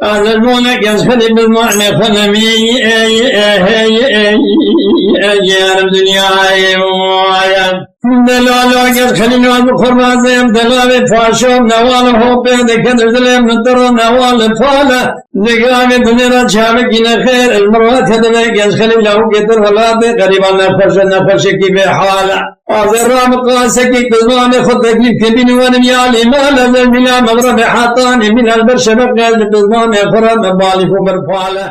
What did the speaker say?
الملك يسخل بالمعنى فنمي يا الدنيا دلالة يسخلنا بخرازم دلالة فاشوم نواله بيد كدر دلهم نتر نوال فالا نقام بنيرا شابكين خير المروات هدلك يسخل له كتر ولاد قريبا نفش كي بحالا أذرام قاسكي كزمان خد تكليف كبين ونميالي ما لازم بلا مغرب حاطاني من البرشبك قال كزمان فرد بالي فبر فالا